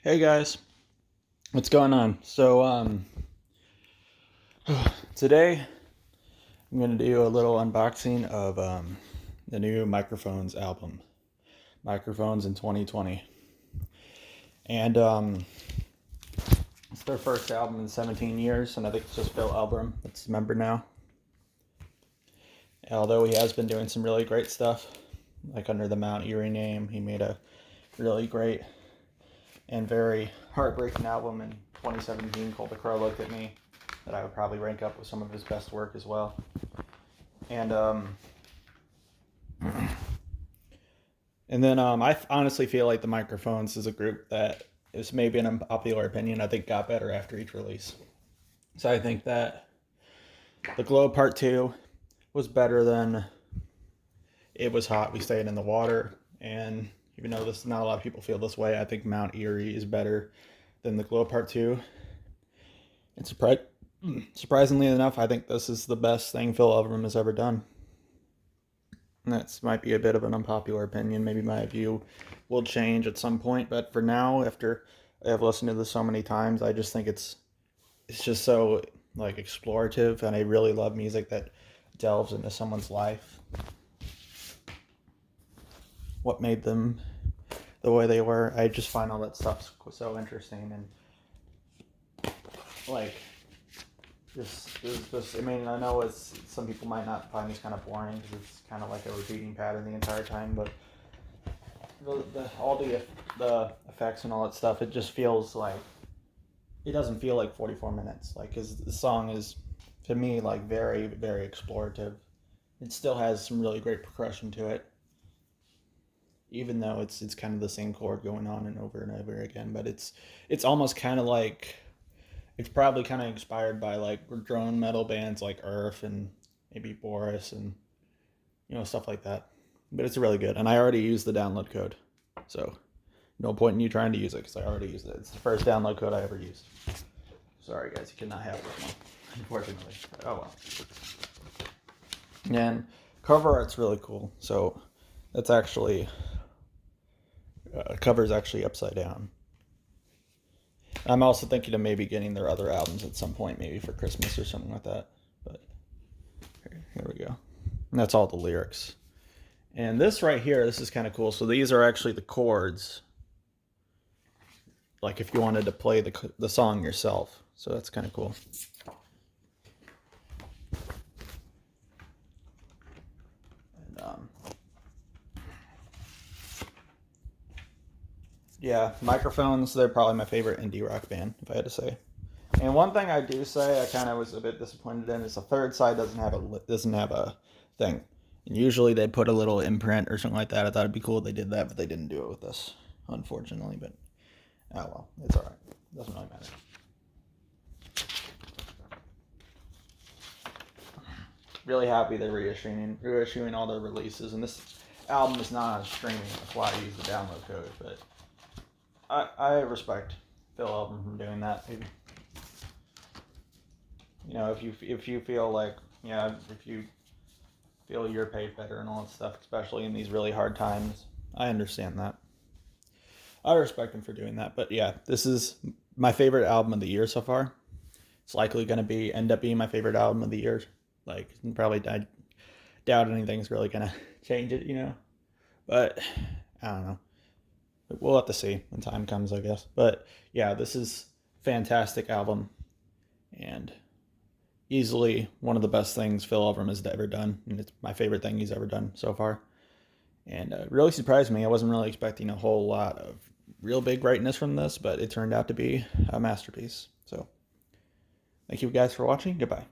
Hey guys, what's going on? Today I'm gonna do a little unboxing of the new Microphones album, Microphones in 2020, and it's their first album in 17 years, and I think it's just Phil Elverum that's a member now. Although he has been doing some really great stuff, like under the Mount Eerie name, he made a really great and very heartbreaking album in 2017 called The Crow Looked at Me that I would probably rank up with some of his best work as well. And I honestly feel like the Microphones is a group that is maybe an unpopular opinion. I think got better after each release. So I think that The Glow Part 2 was better than It Was Hot, We Stayed in the Water. And even though not a lot of people feel this way, I think Mount Eerie is better than The Glow Part 2. And surprisingly enough, I think this is the best thing Phil Elverum has ever done. And that might be a bit of an unpopular opinion. Maybe my view will change at some point, but for now, after I have listened to this so many times, I just think it's just so like explorative, and I really love music that delves into someone's life. What made them the way they were. I just find all that stuff so interesting, and like I mean, I know some people might not find this kind of boring because it's kind of like a repeating pattern the entire time, but all the effects and all that stuff, it just feels like it doesn't feel like 44 minutes. Like, because the song is, to me, like very, very explorative. It still has some really great percussion to it, even though it's kind of the same chord going on and over again. But it's almost kind of like, it's probably kind of inspired by like drone metal bands like Earth and maybe Boris and stuff like that. But it's really good, and I already used the download code, so no point in you trying to use it because I already used it. It's the first download code I ever used. Sorry guys, you cannot have this one, unfortunately. Oh well. And cover art's really cool. So that's actually cover's actually upside down. I'm also thinking of maybe getting their other albums at some point, maybe for Christmas or something like that. But here we go. And that's all the lyrics. And this right here, this is kind of cool. So these are actually the chords, like if you wanted to play the song yourself. So that's kind of cool. And yeah, Microphones, they're probably my favorite indie rock band, if I had to say. And one thing I do say I kind of was a bit disappointed in is the third side doesn't have a thing. And usually they put a little imprint or something like that. I thought it'd be cool if they did that, but they didn't do it with this, unfortunately. But oh well, it's all right. Doesn't really matter. Really happy they're reissuing all their releases, and this album is not on streaming. That's why I use the download code. But I respect Phil Elverum from doing that. Maybe, if you feel like if you feel you're paid better and all that stuff, especially in these really hard times, I understand that. I respect him for doing that. But yeah, this is my favorite album of the year so far. It's likely going to end up being my favorite album of the year. Like, probably I doubt anything's really going to change it, But I don't know. We'll have to see when time comes, I guess. But yeah, this is a fantastic album, and easily one of the best things Phil Elverum has ever done, and it's my favorite thing he's ever done so far. And really surprised me. I wasn't really expecting a whole lot of real big greatness from this, but it turned out to be a masterpiece. So thank you guys for watching. Goodbye.